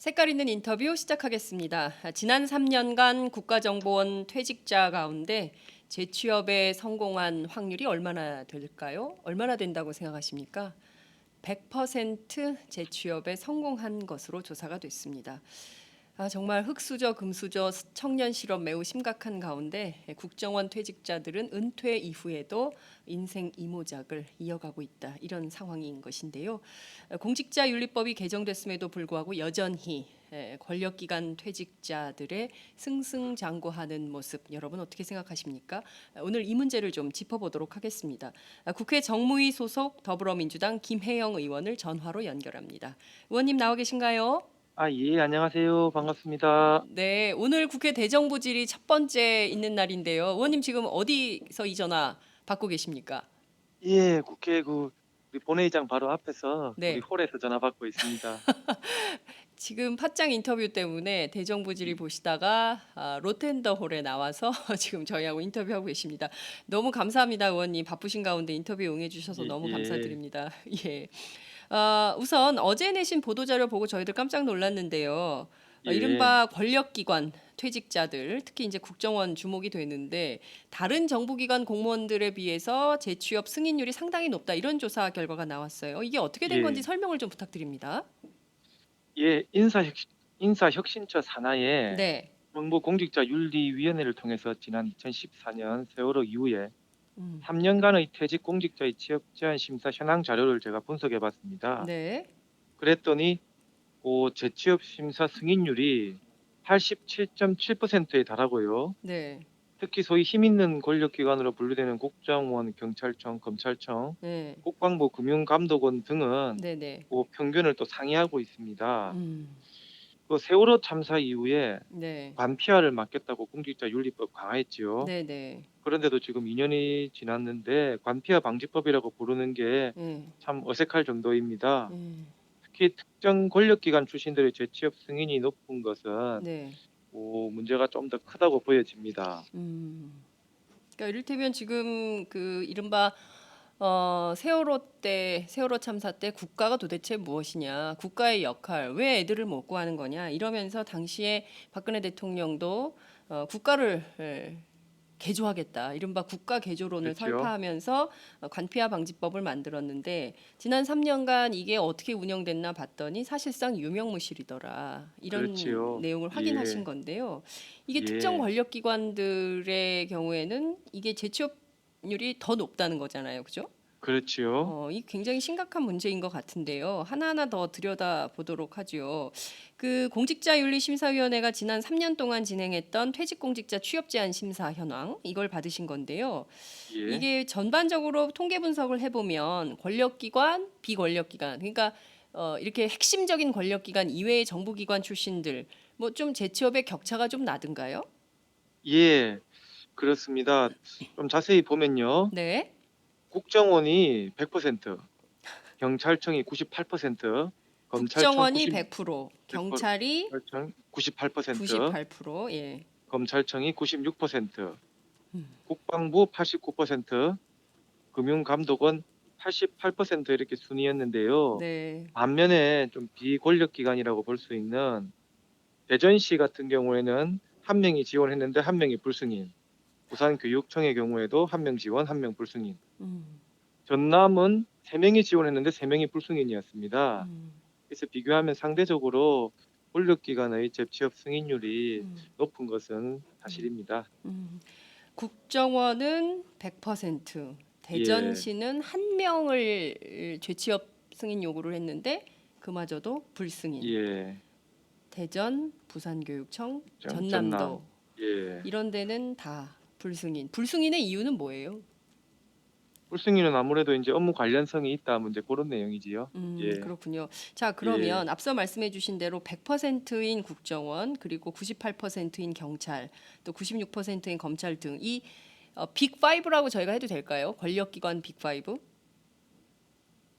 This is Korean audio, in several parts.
색깔 있는 인터뷰 시작하겠습니다. 지난 3년간 국가정보원 퇴직자 가운데 재취업에 성공한 확률이 얼마나 될까요? 얼마나 된다고 생각하십니까? 100% 재취업에 성공한 것으로 조사가 됐습니다. 정말 흑수저, 금수저, 청년 실업 매우 심각한 가운데 국정원 퇴직자들은 은퇴 이후에도 인생 이모작을 이어가고 있다. 이런 상황인 것인데요. 공직자윤리법이 개정됐음에도 불구하고 여전히 권력기관 퇴직자들의 승승장구하는 모습 여러분 어떻게 생각하십니까? 오늘 이 문제를 좀 짚어보도록 하겠습니다. 국회 정무위 소속 더불어민주당 김혜영 의원을 전화로 연결합니다. 의원님 나와 계신가요? 예, 안녕하세요. 반갑습니다. 네, 오늘 국회 대정부질의 첫 번째 있는 날인데요. 의원님 지금 어디서 이 전화 받고 계십니까? 예, 국회 우리 본회의장 바로 앞에서 우리 네, 홀에서 전화 받고 있습니다. 지금 팟짱 인터뷰 때문에 대정부질의 보시다가 로텐더홀에 나와서 지금 저희하고 인터뷰하고 계십니다. 너무 감사합니다, 의원님. 바쁘신 가운데 인터뷰에 응해주셔서 예, 너무 예, 감사드립니다. 예. 우선 어제 내신 보도자료 보고 저희들 깜짝 놀랐는데요. 예, 이른바 권력기관 퇴직자들, 특히 이제 국정원 주목이 되는데 다른 정부기관 공무원들에 비해서 재취업 승인율이 상당히 높다 이런 조사 결과가 나왔어요. 이게 어떻게 된 건지 예, 설명을 좀 부탁드립니다. 예, 인사혁신처 산하에 네. 정보공직자윤리위원회를 통해서 지난 2014년 세월호 이후에 음, 3년간의 퇴직 공직자의 취업 제한 심사 현황 자료를 제가 분석해 봤습니다. 네. 그랬더니 재취업 심사 승인율이 87.7%에 달하고요. 네. 특히 소위 힘 있는 권력기관으로 분류되는 국정원, 경찰청, 검찰청, 네. 국방부, 금융감독원 등은 네, 네. 평균을 또 상회하고 있습니다. 음. 세월호 참사 이후에 네. 관피아를 맡겼다고 공직자윤리법 강화했지요. 네, 네. 그런데도 지금 2년이 지났는데 관피아 방지법이라고 부르는 게 네. 참 어색할 정도입니다. 네. 특히 특정 권력기관 출신들의 재취업 승인이 높은 것은 네. 문제가 좀 더 크다고 보여집니다. 음. 그러니까 이를테면 지금 그 이른바 세월호 참사 때 국가가 도대체 무엇이냐, 국가의 역할, 왜 애들을 못 구하는 거냐 이러면서 당시에 박근혜 대통령도 국가를 개조하겠다, 이른바 국가 개조론을 그렇죠? 설파하면서 관피아 방지법을 만들었는데 지난 3년간 이게 어떻게 운영됐나 봤더니 사실상 유명무실이더라. 이런 그렇지요. 내용을 확인하신 예, 건데요. 이게 특정 예, 권력기관들의 경우에는 이게 재취업률이 더 높다는 거잖아요. 그죠? 그렇지요. 이 굉장히 심각한 문제인 것 같은데요. 하나하나 더 들여다 보도록 하죠. 그 공직자윤리심사위원회가 지난 3년 동안 진행했던 퇴직공직자 취업 제한 심사 현황 이걸 받으신 건데요. 예, 이게 전반적으로 통계 분석을 해보면 권력기관, 비권력기관, 그러니까 이렇게 핵심적인 권력기관 이외의 정부기관 출신들 뭐 좀 재취업의 격차가 좀 나든가요? 예, 그렇습니다. 좀 자세히 보면요. 네. 국정원이 100%, 경찰청이 98%, 검찰청 국정원이 90, 100%, 100%, 경찰이 경찰청 98%, 98%, 예. 검찰청이 96%, 국방부 89%, 금융감독원 88% 이렇게 순이었는데요. 네. 반면에 좀 비권력기관이라고 볼 수 있는 대전시 같은 경우에는 한 명이 지원했는데 한 명이 불승인. 부산교육청의 경우에도 한 명 지원, 한 명 불승인. 음, 전남은 세 명이 지원했는데 세 명이 불승인이었습니다. 음, 그래서 비교하면 상대적으로 권력기관의 재취업 승인율이 음, 높은 것은 사실입니다. 음. 국정원은 100%, 예, 대전시는 한 명을 재취업 승인 요구를 했는데 그마저도 불승인. 예, 대전, 부산교육청, 전남, 전남도 예. 이런 데는 다 불승인. 불승인의 이유는 뭐예요? 불승인은 아무래도 이제 업무 관련성이 있다, 문제 그런 내용이지요. 예, 그렇군요. 자, 예, 그러면 앞서 말씀해 주신 대로 100%인 국정원, 그리고 98%인 경찰, 또 96%인 검찰 등 이 빅5라고 저희가 해도 될까요? 권력기관 빅5?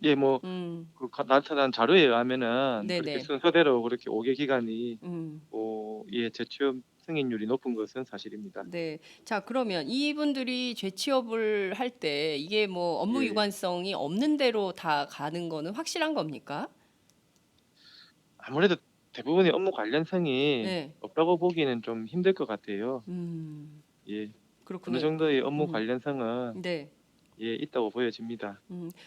예, 음, 나타난 자료에 의하면은 그렇게 네네. 순서대로 그렇게 5개 기관이 음, 재취업 승인율이 높은 것은 사실입니다. 네. 자, 그러면 이분들이 재취업을 할 때 이게 뭐 업무 예. 유관성이 없는 대로 다 가는 거는 확실한 겁니까? 아무래도 대부분의 업무 관련성이 네. 없다고 보기는 좀 힘들 것 같아요. 음. 예. 어느 그렇군요. 정도의 업무 음. 관련성은 네. 예, 있다고 보여집니다.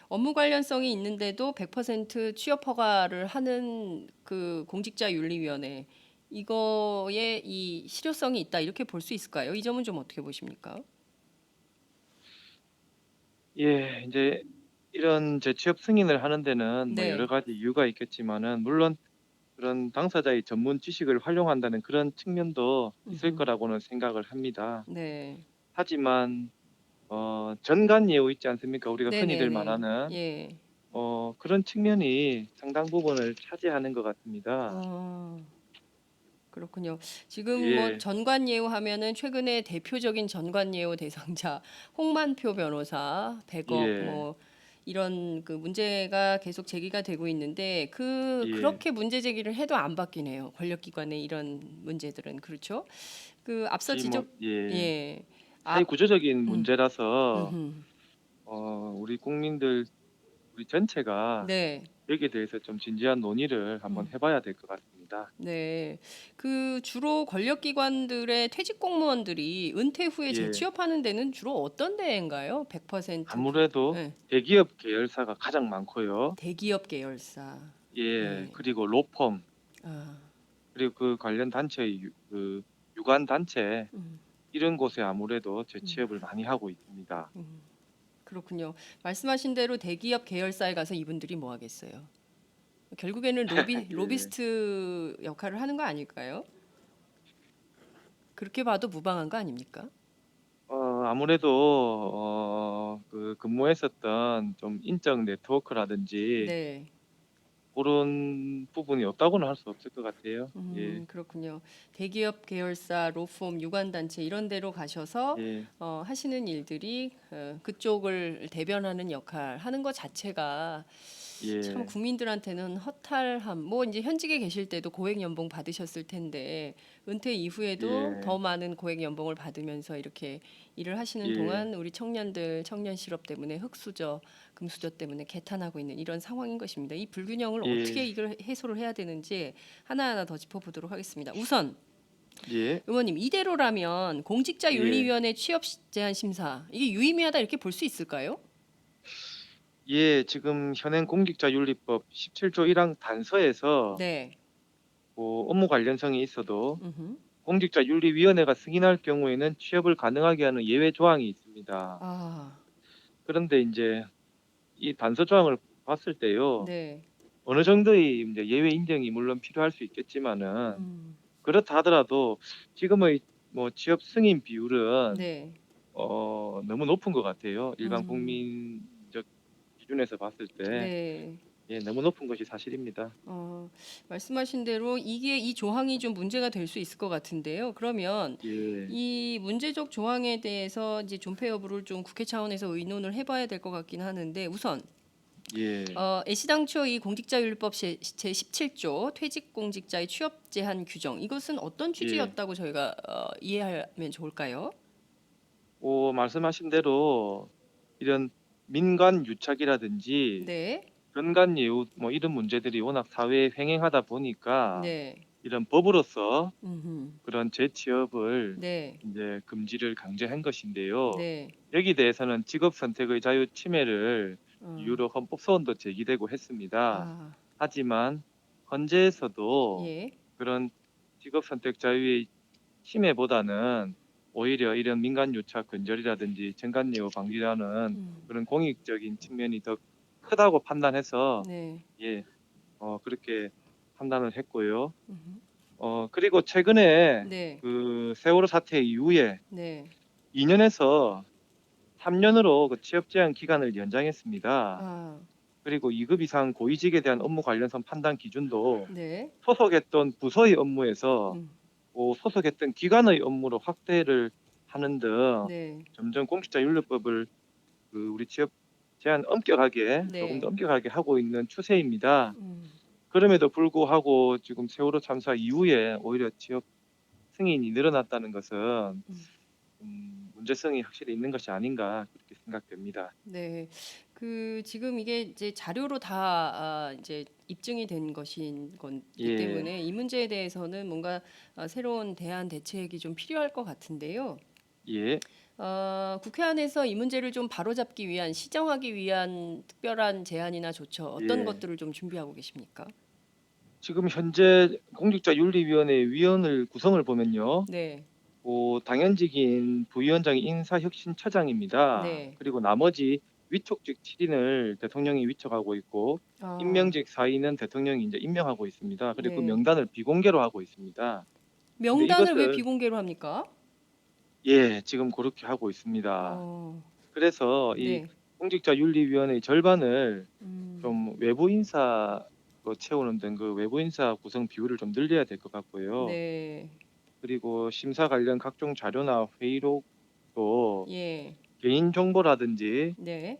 업무 관련성이 있는데도 100% 취업 허가를 하는 그 공직자윤리위원회 이거에 이 실효성이 있다 이렇게 볼 수 있을까요? 이 점은 좀 어떻게 보십니까? 예, 이제 이런 재취업 승인을 하는 데는 뭐 여러 네. 가지 이유가 있겠지만은 물론 그런 당사자의 전문 지식을 활용한다는 그런 측면도 있을 음흠. 거라고는 생각을 합니다. 네. 하지만 전관 예우 있지 않습니까? 우리가 흔히들 네네네. 말하는 예. 그런 측면이 상당 부분을 차지하는 것 같습니다. 어, 그렇군요. 지금 뭐 예, 전관예우 하면은 최근에 대표적인 전관예우 대상자 홍만표 변호사 100억 예, 뭐 이런 그 문제가 계속 제기가 되고 있는데 예. 그렇게 문제 제기를 해도 안 바뀌네요. 권력기관의 이런 문제들은 그렇죠. 그 앞서 혹시 뭐 지적 예, 예. 사회 앞 구조적인 음. 문제라서 음흠. 우리 국민들 우리 전체가 네. 여기에 대해서 좀 진지한 논의를 한번 음. 해봐야 될 것 같습니다. 네. 그 주로 권력기관들의 퇴직 공무원들이 은퇴 후에 예, 재취업하는 데는 주로 어떤 데인가요? 100% 아무래도 예. 대기업 계열사가 가장 많고요. 대기업 계열사. 예, 예. 그리고 로펌, 아. 그리고 그 관련 단체의 그 유관 단체 음. 이런 곳에 아무래도 음. 재취업을 많이 하고 있습니다. 음. 그렇군요. 말씀하신 대로 대기업 계열사에 가서 이분들이 뭐 하겠어요? 결국에는 예, 로비스트 역할을 하는 거 아닐까요? 그렇게 봐도 무방한 거 아닙니까? 아무래도 그 근무했었던 좀 인적 네트워크라든지 네. 그런 부분이 없다고는 할 수 없을 것 같아요. 예, 그렇군요. 대기업 계열사, 로펌, 유관단체 이런 데로 가셔서 예, 하시는 일들이 그쪽을 대변하는 역할 하는 것 자체가 참 예, 국민들한테는 허탈함. 뭐 이제 현직에 계실 때도 고액 연봉 받으셨을 텐데 은퇴 이후에도 더 예, 많은 고액 연봉을 받으면서 이렇게 일을 하시는 예, 동안 우리 청년들 청년 실업 때문에 흑수저, 금수저 때문에 개탄하고 있는 이런 상황인 것입니다. 이 불균형을 어떻게 예, 이걸 해소를 해야 되는지 하나하나 더 짚어보도록 하겠습니다. 우선 예, 의원님 이대로라면 예, 공직자윤리위원회 취업 제한 심사 이게 유의미하다 이렇게 볼 수 있을까요? 예. 지금 현행 공직자윤리법 17조 1항 단서에서 네. 업무 관련성이 있어도 음흠. 공직자윤리위원회가 승인할 경우에는 취업을 가능하게 하는 예외 조항이 있습니다. 아, 그런데 이제 이 단서 조항을 봤을 때요. 네. 어느 정도의 이제 예외 인정이 물론 필요할 수 있겠지만은 음, 그렇다 하더라도 지금의 뭐 취업 승인 비율은 네. 너무 높은 것 같아요. 일반 음, 국민적 기준에서 봤을 때 네. 예, 너무 높은 것이 사실입니다. 어, 말씀하신 대로 이게 이 조항이 좀 문제가 될 수 있을 것 같은데요. 그러면 예, 이 문제적 조항에 대해서 이제 존폐 여부를 좀 국회 차원에서 의논을 해봐야 될 것 같긴 하는데 우선 예, 애시당초 이 공직자윤리법 제 17조 퇴직 공직자의 취업 제한 규정 이것은 어떤 예. 취지였다고 저희가 이해하면 좋을까요? 말씀하신 대로 이런 민관 유착이라든지 네, 연간 예우 뭐 이런 문제들이 워낙 사회에 횡행하다 보니까 네, 이런 법으로서 음흠, 그런 재취업을 네, 이제 금지를 강제한 것인데요. 네, 여기 대해서는 직업 선택의 자유 침해를 어, 이유로 헌법 소원도 제기되고 했습니다. 아, 하지만 헌재에서도 예, 그런 직업 선택 자유의 침해보다는 오히려 이런 민간 유착 근절이라든지 정관예우 방지라는 음, 그런 공익적인 측면이 더 크다고 판단해서 네, 예, 그렇게 판단을 했고요. 음흠, 그리고 최근에 네, 그 세월호 사태 이후에 네, 2년에서 3년으로 그 취업 제한 기간을 연장했습니다. 아, 그리고 2급 이상 고위직에 대한 업무 관련성 판단 기준도 네, 소속했던 부서의 업무에서 음, 소속했던 기관의 업무로 확대를 하는 등 네, 점점 공직자윤리법을 그 우리 취업 제한 엄격하게 조금 더 네, 엄격하게 하고 있는 추세입니다. 음, 그럼에도 불구하고 지금 세월호 참사 이후에 오히려 취업 승인이 늘어났다는 것은 음. 문제성이 확실히 있는 것이 아닌가 그렇게 생각됩니다. 네. 지금 이게 이제 자료로 다 이제 입증이 된 것인 거기 예. 때문에 이 문제에 대해서는 뭔가 새로운 대안 대책이 좀 필요할 것 같은데요. 예. 국회 안에서 이 문제를 좀 바로잡기 위한 시정하기 위한 특별한 제안이나 조처 어떤 예. 것들을 좀 준비하고 계십니까? 지금 현재 공직자윤리위원회 위원을 구성을 보면요. 네, 당연직인 부위원장이 인사혁신처장입니다. 네. 그리고 나머지 위촉직 7인을 대통령이 위촉하고 있고 아, 임명직 4인은 대통령이 이제 임명하고 있습니다. 그리고 그 네. 명단을 비공개로 하고 있습니다. 근데 명단을 왜 이것을 비공개로 합니까? 지금 그렇게 하고 있습니다. 어, 그래서 이 네. 공직자윤리위원회의 절반을 음, 좀 외부 인사 채우는 등 그 외부 인사 구성 비율을 좀 늘려야 될 것 같고요. 네. 그리고 심사 관련 각종 자료나 회의록도 예, 개인 정보라든지 네.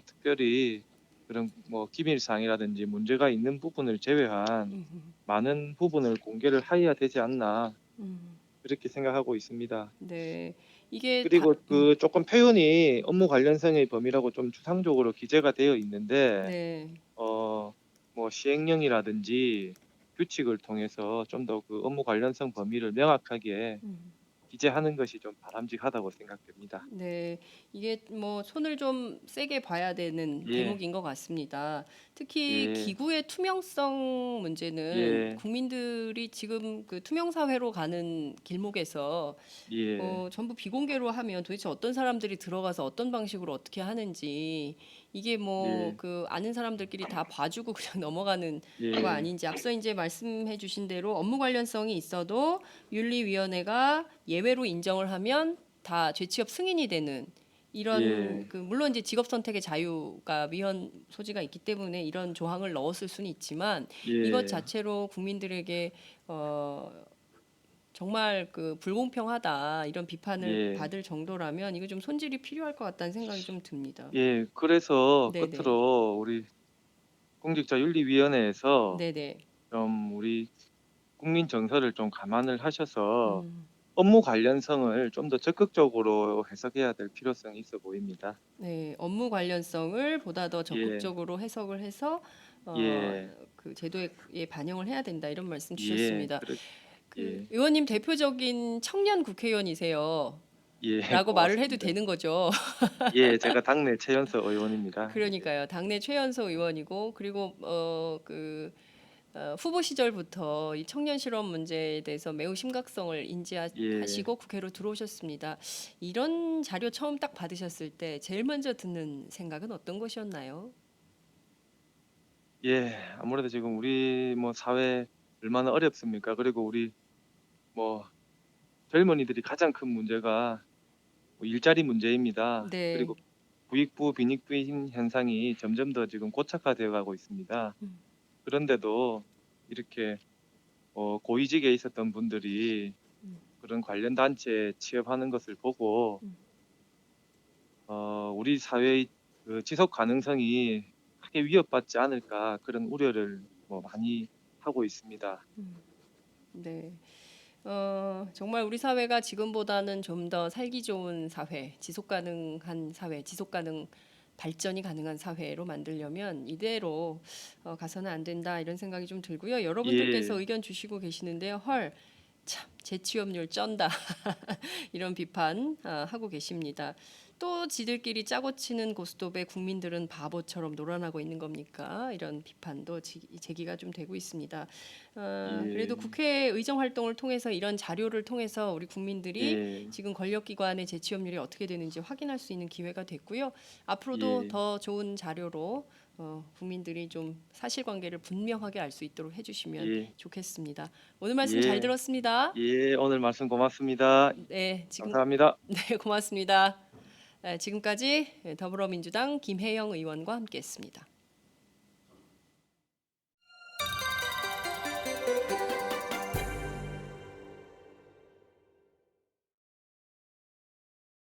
특별히 그런 뭐 기밀 사항이라든지 문제가 있는 부분을 제외한 음, 많은 부분을 공개를 해야 되지 않나 음, 그렇게 생각하고 있습니다. 네. 이게 다, 그리고 그 조금 표현이 업무 관련성의 범위라고 좀 추상적으로 기재가 되어 있는데 네. 뭐 시행령이라든지 규칙을 통해서 좀 더 그 업무 관련성 범위를 명확하게 음. 기재하는 것이 좀 바람직하다고 생각됩니다. 네, 이게 뭐 손을 좀 세게 봐야 되는 예, 대목인 것 같습니다. 특히 예, 기구의 투명성 문제는 예, 국민들이 지금 그 투명 사회로 가는 길목에서 예, 전부 비공개로 하면 도대체 어떤 사람들이 들어가서 어떤 방식으로 어떻게 하는지 이게 뭐 예, 그 아는 사람들끼리 다 봐주고 그냥 넘어가는 거 예, 아닌지 앞서 이제 말씀해 주신 대로 업무 관련성이 있어도 윤리위원회가 예외로 인정을 하면 다 죄취업 승인이 되는 이런 예, 물론 이제 직업 선택의 자유가 위헌 소지가 있기 때문에 이런 조항을 넣었을 수는 있지만 이것 예, 자체로 국민들에게 어 정말 불공평하다 이런 비판을 예, 받을 정도라면 이거 좀 손질이 필요할 것 같다는 생각이 좀 듭니다. 예. 그래서 네네. 끝으로 우리 공직자윤리위원회에서 네네. 좀 우리 국민 정서를 좀 감안을 하셔서 음, 업무 관련성을 좀 더 적극적으로 해석해야 될 필요성이 있어 보입니다. 네. 업무 관련성을 보다 더 예, 적극적으로 해석을 해서 어, 예, 제도에 반영을 해야 된다 이런 말씀 예, 주셨습니다. 예, 의원님 대표적인 청년 국회의원이세요. 예, 라고 말을 해도 고맙습니다. 되는 거죠. 예, 제가 당내 최연소 의원입니다. 예, 그러니까요. 당내 최연소 의원이고 그리고 후보 시절부터 이 청년 실업 문제에 대해서 매우 심각성을 예, 인지하시고 국회로 들어오셨습니다. 이런 자료 처음 딱 받으셨을 때 제일 먼저 드는 생각은 어떤 것이었나요? 예. 아무래도 지금 우리 뭐 사회 얼마나 어렵습니까? 그리고 우리 뭐 젊은이들이 가장 큰 문제가 뭐 일자리 문제입니다. 네. 그리고 부익부 빈익부인 현상이 점점 더 지금 고착화되어 가고 있습니다. 음, 그런데도 이렇게 고위직에 있었던 분들이 음, 그런 관련 단체에 취업하는 것을 보고 음, 우리 사회의 그 지속 가능성이 크게 위협받지 않을까 그런 우려를 뭐 많이 하고 있습니다. 네. 정말 우리 사회가 지금보다는 좀 더 살기 좋은 사회, 지속 가능한 사회, 지속 가능 발전이 가능한 사회로 만들려면 이대로 가서는 안 된다 이런 생각이 좀 들고요. 예, 여러분들께서 의견 주시고 계시는데요. 헐, 참 재취업률 쩐다 이런 비판 하고 계십니다. 또 지들끼리 짜고 치는 고스톱에 국민들은 바보처럼 놀아나고 있는 겁니까? 이런 비판도 제기가 좀 되고 있습니다. 그래도 예, 국회 의정 활동을 통해서 이런 자료를 통해서 우리 국민들이 예, 지금 권력기관의 재취업률이 어떻게 되는지 확인할 수 있는 기회가 됐고요. 앞으로도 예, 더 좋은 자료로 국민들이 좀 사실관계를 분명하게 알 수 있도록 해주시면 예, 좋겠습니다. 오늘 말씀 잘 예, 들었습니다. 예. 오늘 말씀 고맙습니다. 네, 감사합니다. 네, 고맙습니다. 지금까지 더불어민주당 김혜영 의원과 함께했습니다.